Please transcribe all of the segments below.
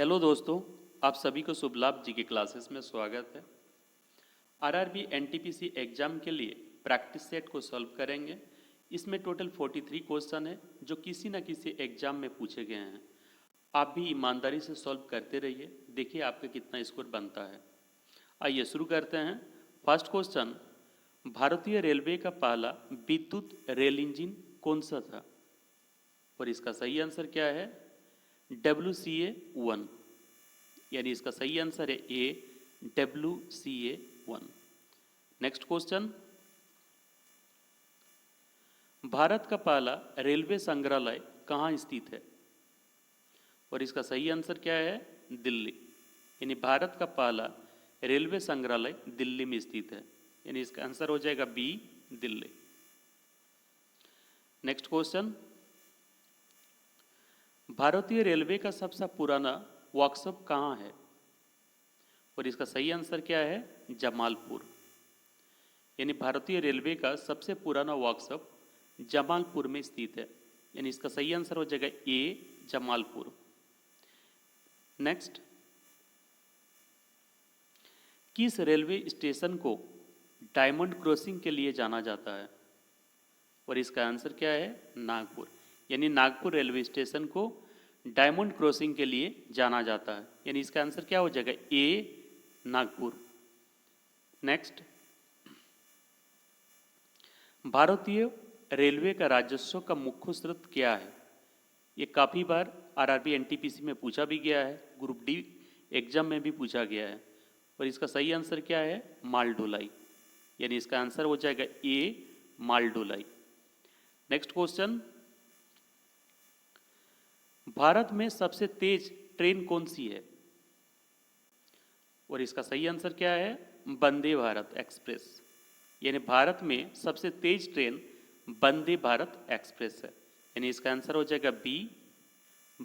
Hello दोस्तों, आप सभी को शुभ लाभ जी की क्लासेस में स्वागत है। आरआरबी एनटीपीसी एग्जाम के लिए प्रैक्टिस सेट को सॉल्व करेंगे। इसमें टोटल 43 क्वेश्चन है जो किसी न किसी एग्जाम में पूछे गए हैं। आप भी ईमानदारी से सॉल्व करते रहिए, देखिए आपका कितना स्कोर बनता है। आइए शुरू करते हैं। फर्स्ट क्वेश्चन, भारतीय रेलवे का पहला विद्युत रेल इंजन कौन सा था? और इसका सही आंसर क्या है? WCA-1, यानी इसका सही आंसर है ए, WCA-1। नेक्स्ट क्वेश्चन, भारत का पहला रेलवे संग्रहालय कहाँ स्थित है? और इसका सही आंसर क्या है? दिल्ली, यानी भारत का पहला रेलवे संग्रहालय दिल्ली में स्थित है, यानी इसका आंसर हो जाएगा बी, दिल्ली। नेक्स्ट क्वेश्चन, भारतीय रेलवे का सबसे पुराना वर्कशॉप कहाँ है? और इसका सही आंसर क्या है? जमालपुर, यानी भारतीय रेलवे का सबसे पुराना वर्कशॉप जमालपुर में स्थित है, यानी इसका सही आंसर हो जाएगा ए, जमालपुर। नेक्स्ट, किस रेलवे स्टेशन को डायमंड क्रॉसिंग के लिए जाना जाता है? और इसका आंसर क्या है? नागपुर, यानी नागपुर रेलवे स्टेशन को डायमंड क्रॉसिंग के लिए जाना जाता है, यानी इसका आंसर क्या हो जाएगा? ए, नागपुर। नेक्स्ट, भारतीय रेलवे का राजस्व का मुख्य स्रोत क्या है? ये काफ़ी बार आरआरबी एनटीपीसी में पूछा भी गया है, ग्रुप डी एग्जाम में भी पूछा गया है। और इसका सही आंसर क्या है? माल ढुलाई, यानी इसका आंसर हो जाएगा ए, माल ढुलाई। नेक्स्ट क्वेश्चन, भारत में सबसे तेज ट्रेन कौन सी है? और इसका सही आंसर क्या है? वंदे भारत एक्सप्रेस, यानी भारत में सबसे तेज ट्रेन वंदे भारत एक्सप्रेस है, यानी इसका आंसर हो जाएगा B,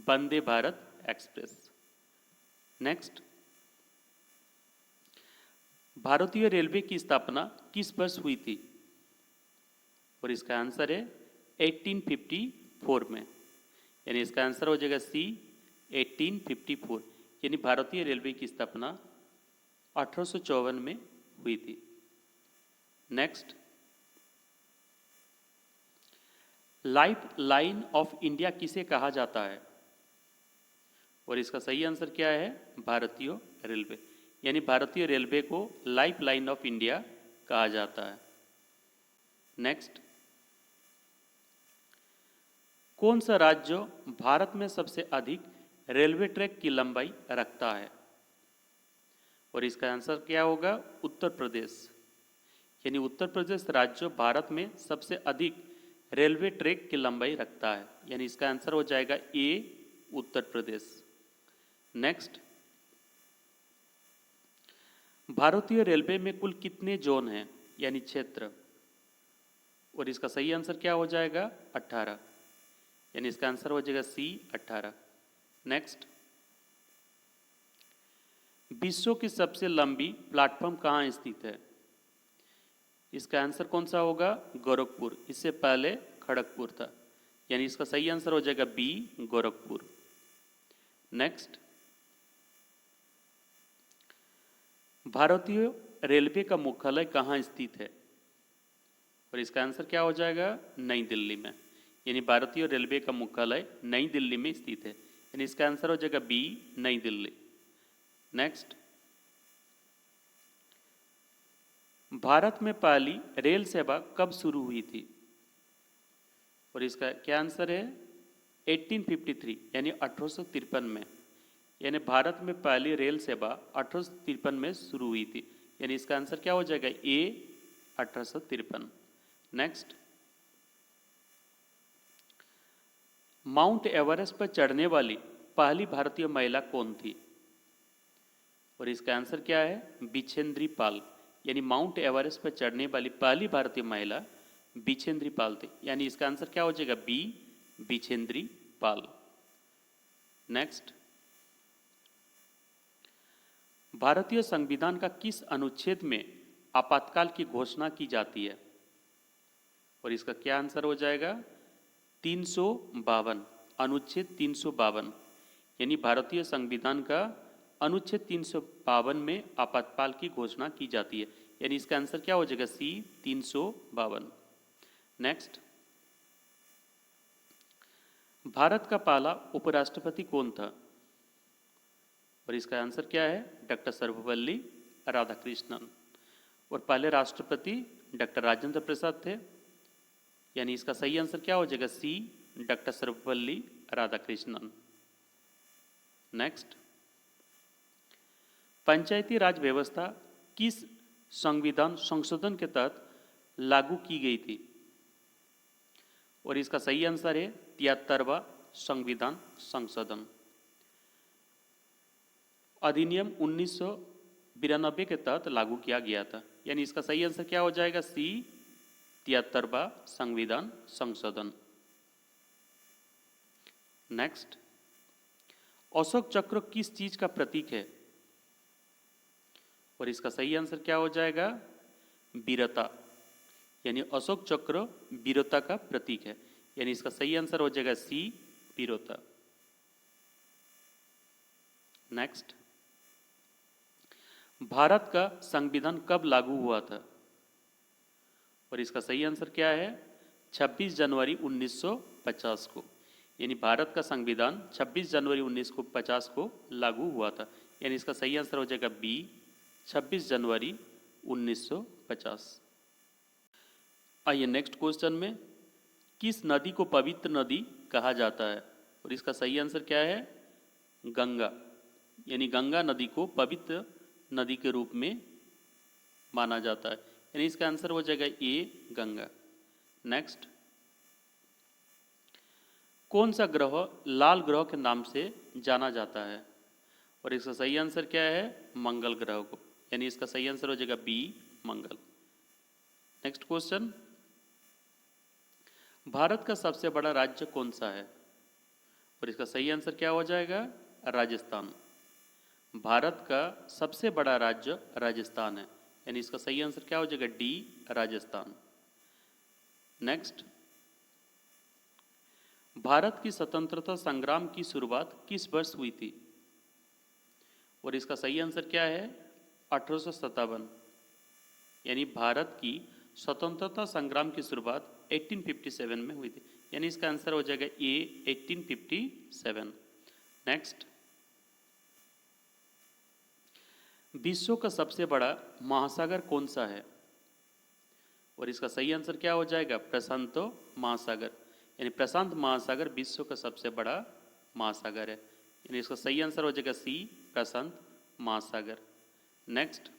Vande Bharat express. Next, भारतीय रेलवे की स्थापना किस वर्ष हुई थी? और इसका आंसर है 1854 में, यानी इसका आंसर हो जाएगा सी, 1854, यानी भारतीय रेलवे की स्थापना 1854 में हुई थी। Next, life line of India किसे कहा जाता है? और इसका सही आंसर क्या है? भारतीय रेलवे, यानी भारतीय रेलवे को लाइफ लाइन ऑफ इंडिया कहा जाता है। नेक्स्ट, कौन सा राज्य भारत में सबसे अधिक रेलवे ट्रैक की लंबाई रखता है? और इसका आंसर क्या होगा? उत्तर प्रदेश, यानी उत्तर प्रदेश राज्य भारत में सबसे अधिक रेलवे ट्रैक की लंबाई रखता है, यानी इसका आंसर हो जाएगा ए, उत्तर प्रदेश। नेक्स्ट, भारतीय रेलवे में कुल कितने जोन हैं, यानी क्षेत्र? और इसका सही आंसर क्या हो जाएगा? 18, यानी इसका आंसर हो जाएगा सी, 18। नेक्स्ट, विश्व की सबसे लंबी प्लेटफॉर्म कहाँ स्थित है? इसका आंसर कौन सा होगा? गोरखपुर, इससे पहले खड़गपुर था, यानी इसका सही आंसर हो जाएगा बी, गोरखपुर। नेक्स्ट, भारतीय रेलवे का मुख्यालय कहाँ स्थित है? और इसका आंसर क्या हो जाएगा? नई दिल्ली में, यानी भारतीय रेलवे का मुख्यालय नई दिल्ली में स्थित है, यानी इसका आंसर हो जाएगा बी, नई दिल्ली। नेक्स्ट, भारत में पहली रेल सेवा कब शुरू हुई थी? और इसका क्या आंसर है? 1853, यानी 1853 में, यानी भारत में पहली रेल सेवा 1853 में शुरू हुई थी, यानी इसका आंसर क्या हो जाएगा? ए, 1853। नेक्स्ट, माउंट एवरेस्ट पर चढ़ने वाली पहली भारतीय महिला कौन थी? और इसका आंसर क्या है? बिछेंद्री पाल, यानी माउंट एवरेस्ट पर चढ़ने वाली पहली भारतीय महिला बिछेंद्री पाल थी, यानी इसका आंसर क्या हो जाएगा? बी, बिछेंद्री पाल। नेक्स्ट, भारतीय संविधान का किस अनुच्छेद में आपातकाल की घोषणा की जाती है? और इसका क्या आंसर हो जाएगा? 352, अनुच्छेद 352, यानी भारतीय संविधान का अनुच्छेद 352 में आपातकाल की घोषणा की जाती है। यानी इसका आंसर क्या हो जाएगा? सी 352। नेक्स्ट, भारत का पहला उपराष्ट्रपति कौन था? और इसका आंसर क्या है? डॉक्टर सर्वपल्ली राधाकृष्णन। और पहले राष्ट्रपति डॉक्टर राजेंद्र प्रसाद थे। यानी इसका सही आंसर क्या हो जाएगा? सी डॉक्टर सर्वपल्ली राधाकृष्णन। नेक्स्ट, पंचायती राज व्यवस्था किस संविधान संशोधन के तहत लागू की गई थी? और इसका सही आंसर है 73वां संविधान संशोधन। अधिनियम 1992 के तहत लागू किया गया था। यानी इसका सही आंसर क्या हो जाएगा? सी 73वां संविधान संशोधन। नेक्स्ट, अशोक चक्र किस चीज का प्रतीक है? और इसका सही आंसर क्या हो जाएगा? वीरता। यानी अशोक चक्र वीरता का प्रतीक है। यानी इसका सही आंसर हो जाएगा सी वीरता। नेक्स्ट, भारत का संविधान कब लागू हुआ था? और इसका सही आंसर क्या है? 26 जनवरी 1950 को। यानी भारत का संविधान 26 जनवरी 1950 को लागू हुआ था। यानी इसका सही आंसर हो जाएगा बी 26 जनवरी 1950। आइए नेक्स्ट क्वेश्चन में, किस नदी को पवित्र नदी कहा जाता है? और इसका सही आंसर क्या है? गंगा। यानी गंगा नदी को पवित्र नदी के रूप में माना जाता है। यानी इसका आंसर हो जाएगा ए गंगा। नेक्स्ट, कौन सा ग्रह लाल ग्रह के नाम से जाना जाता है? और इसका सही आंसर क्या है? मंगल ग्रह को। यानी इसका सही आंसर हो जाएगा बी मंगल। नेक्स्ट क्वेश्चन, भारत का सबसे बड़ा राज्य कौन सा है? और इसका सही आंसर क्या हो जाएगा? राजस्थान। भारत का सबसे बड़ा राज्य राजस्थान है। यानी इसका सही आंसर क्या हो जाएगा? डी राजस्थान। नेक्स्ट, भारत की स्वतंत्रता संग्राम की शुरुआत किस वर्ष हुई थी? और इसका सही आंसर क्या है? 1857। यानी भारत की स्वतंत्रता संग्राम की शुरुआत 1857 में हुई थी। यानी इसका आंसर हो जाएगा ए 1857। नेक्स्ट, विश्व का सबसे बड़ा महासागर कौन सा है? और इसका सही आंसर क्या हो जाएगा? प्रशांत महासागर। यानी प्रशांत महासागर विश्व का सबसे बड़ा महासागर है। यानी इसका सही आंसर हो जाएगा सी प्रशांत महासागर। नेक्स्ट,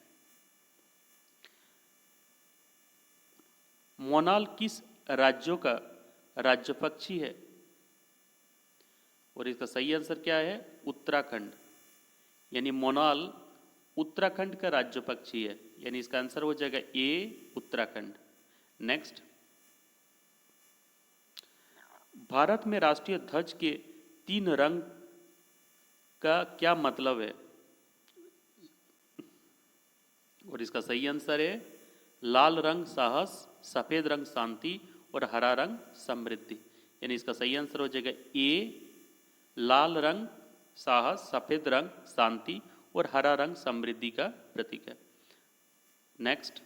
मोनाल किस राज्यों का राज्य पक्षी है? और इसका सही आंसर क्या है? उत्तराखंड। यानी मोनाल उत्तराखंड का राज्य पक्षी है। यानी इसका आंसर हो जाएगा ए उत्तराखंड। नेक्स्ट, भारत में राष्ट्रीय ध्वज के 3 रंग का क्या मतलब है? और इसका सही आंसर है लाल रंग साहस, सफेद रंग शांति और हरा रंग समृद्धि। यानी इसका सही आंसर हो जाएगा ए लाल रंग साहस, सफेद रंग शांति और हरा रंग समृद्धि का प्रतीक है। नेक्स्ट,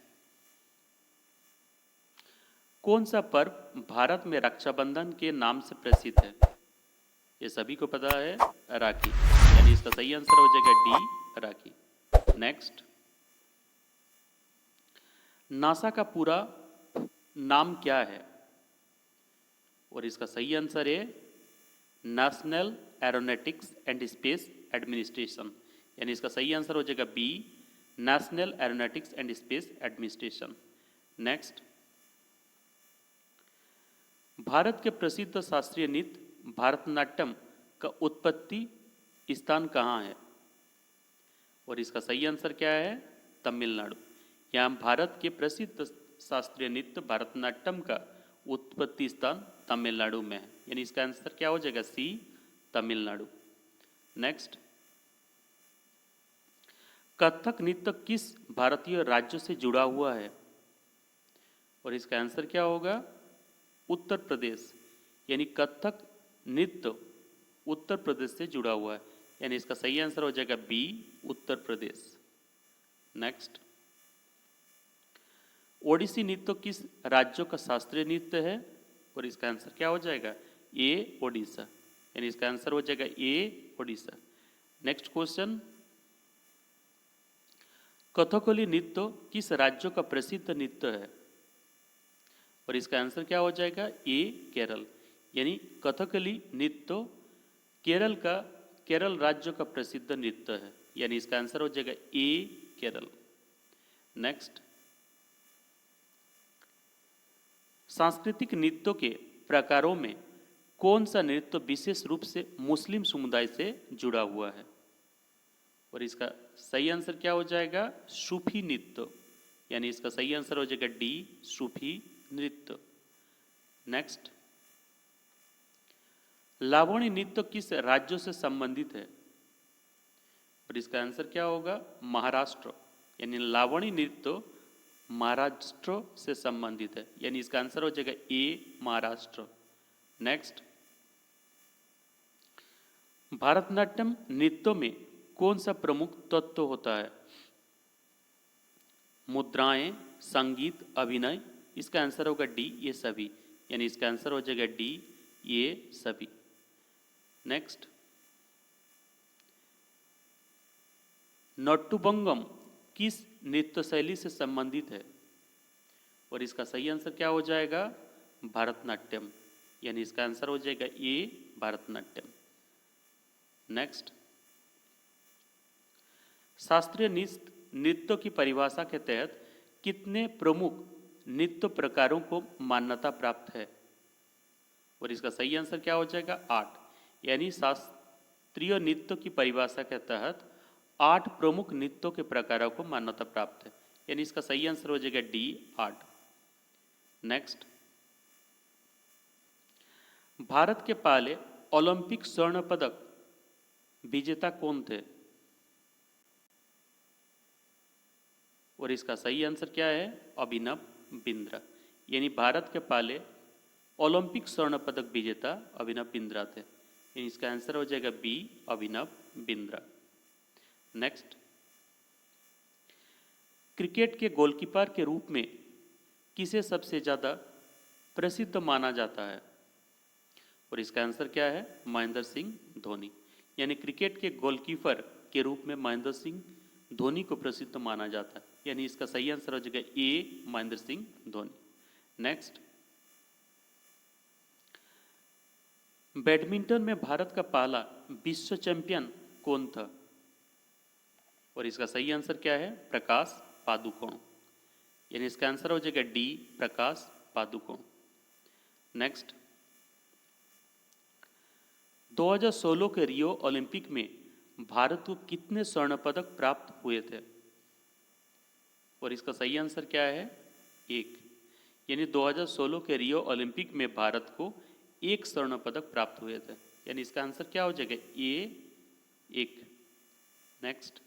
कौन सा पर्व भारत में रक्षाबंधन के नाम से प्रसिद्ध है? ये सभी को पता है, राखी। यानी इसका सही आंसर हो जाएगा डी राखी। नेक्स्ट, नासा का पूरा नाम क्या है? और इसका सही आंसर है national aeronautics and space administration. यानी इसका सही आंसर हो जाएगा B national aeronautics and space administration. Next, Bharat के प्रसिद्ध शास्त्रीय नृत्य भरतनाट्यम का उत्पत्ति स्थान कहाँ है? और इसका सही आंसर क्या है? तमिलनाडु। यहाँ भारत के प्रसिद्ध शास्त्रीय नृत्य भरतनाट्यम का उत्पत्ति स्थान तमिलनाडु में है। यानी इसका आंसर क्या हो जाएगा? सी तमिलनाडु। नेक्स्ट, कथक नृत्य किस भारतीय राज्य से जुड़ा हुआ है? और इसका आंसर क्या होगा? उत्तर प्रदेश। यानी कथक नृत्य उत्तर प्रदेश से जुड़ा हुआ है, यानी इसका सही आंसर हो जाएगा बी, उत्तर प्रदेश। नेक्स्ट, ओडिसी नृत्य किस राज्यों का शास्त्रीय नृत्य है? और इसका आंसर क्या हो जाएगा? ए, ओडिशा, यानी इसका आंसर हो जाएगा ए, ओडिशा। नेक्स्ट क्वेश्चन, कथकली नृत्य किस राज्यों का प्रसिद्ध नृत्य है? और इसका आंसर क्या हो जाएगा? ए, केरल, यानी कथकली नृत्य केरल राज्य का प्रसिद्ध नृत्य है, यानी इसका आंसर हो जाएगा ए, केरल। नेक्स्ट, सांस्कृतिक नृत्यों के प्रकारों में कौन सा नृत्य विशेष रूप से मुस्लिम समुदाय से जुड़ा हुआ है? और इसका सही आंसर क्या हो जाएगा? सूफी नृत्य, यानी इसका सही आंसर हो जाएगा डी, सूफी नृत्य। नेक्स्ट, लावणी नृत्य किस राज्यों से संबंधित है? और इसका आंसर क्या होगा? महाराष्ट्र, यानी लावणी नृत्य महाराष्ट्र से संबंधित है, यानी इसका आंसर हो जाएगा ए, महाराष्ट्र। नेक्स्ट, भारतनाट्यम नृत्यों में कौन सा प्रमुख तत्व होता है? मुद्राएं, संगीत, अभिनय, इसका आंसर होगा डी, ये सभी, यानी इसका आंसर हो जाएगा डी, ये सभी। नेक्स्ट, नट्टुबंगम किस नृत्य शैली से संबंधित है? और इसका सही आंसर क्या हो जाएगा? भरतनाट्यम, यानी इसका आंसर हो जाएगा ए, भरतनाट्यम। नेक्स्ट, शास्त्रीय नृत्य की परिभाषा के तहत कितने प्रमुख नृत्य प्रकारों को मान्यता प्राप्त है? और इसका सही आंसर क्या हो जाएगा? 8, यानी शास्त्रीय नृत्य की परिभाषा के तहत 8 प्रमुख नृत्यों के प्रकारों को मान्यता प्राप्त है, यानी इसका सही आंसर हो जाएगा डी, 8। नेक्स्ट, भारत के पहले ओलंपिक स्वर्ण पदक विजेता कौन थे? और इसका सही आंसर क्या है? अभिनव बिंद्रा, यानी भारत के पहले ओलंपिक स्वर्ण पदक विजेता अभिनव बिंद्रा थे, यानी इसका आंसर हो जाएगा B, Abhinav Bindra. Next, cricket के गोलकीपर के रूप में किसे सबसे ज़्यादा प्रसिद्ध माना जाता है? और इसका आंसर क्या है? महेंद्र सिंह धोनी, यानी क्रिकेट के गोलकीपर के रूप में महेंद्र सिंह धोनी को प्रसिद्ध माना जाता है, यानी इसका सही आंसर हो जाएगा ए, महेंद्र सिंह धोनी। नेक्स्ट, बैडमिंटन में भारत का पहला विश्व चैंपियन कौन था? और इसका सही आंसर क्या है? प्रकाश पादुकोण, यानी इसका आंसर हो जाएगा डी, प्रकाश पादुकोण। नेक्स्ट, 2016 के रियो ओलंपिक में भारत को कितने स्वर्ण पदक प्राप्त हुए थे? और इसका सही आंसर क्या है? 1, यानी 2016 के रियो ओलंपिक में भारत को 1 स्वर्ण पदक प्राप्त हुए थे, यानी इसका आंसर क्या हो जाएगा? ए, 1। नेक्स्ट,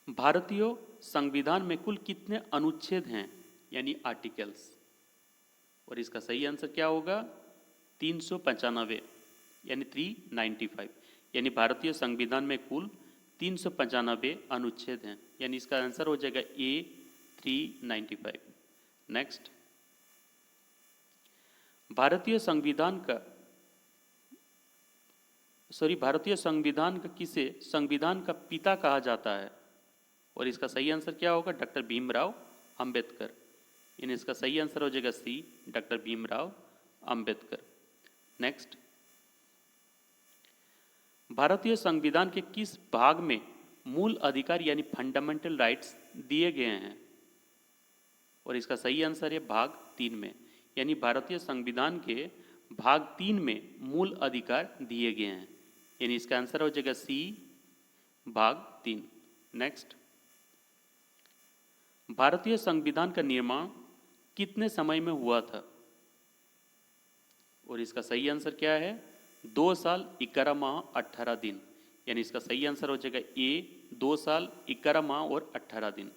भारतीय संविधान में कुल कितने अनुच्छेद हैं, यानी आर्टिकल्स? और इसका सही आंसर क्या होगा? 395, यानी 395, यानी भारतीय संविधान में कुल 395 अनुच्छेद हैं, यानी इसका आंसर हो जाएगा ए, 395। नेक्स्ट, भारतीय संविधान का किसे संविधान का पिता कहा जाता है? और इसका सही आंसर क्या होगा? डॉक्टर भीमराव अंबेडकर, यानी इसका सही आंसर हो जाएगा सी, डॉक्टर भीमराव अंबेडकर। नेक्स्ट, भारतीय संविधान के किस भाग में मूल अधिकार यानी फंडामेंटल राइट्स दिए गए हैं? और इसका सही आंसर है भाग 3 में, यानी भारतीय संविधान के भाग 3 में मूल अधिकार दिए गए हैं, यानी इसका आंसर हो जाएगा सी, भाग 3। नेक्स्ट, भारतीय संविधान का निर्माण कितने समय में हुआ था? और इसका सही आंसर क्या है? 2 साल 11 माह 18 दिन, यानी इसका सही आंसर हो जाएगा ए, 2 साल 11 माह और 18 दिन।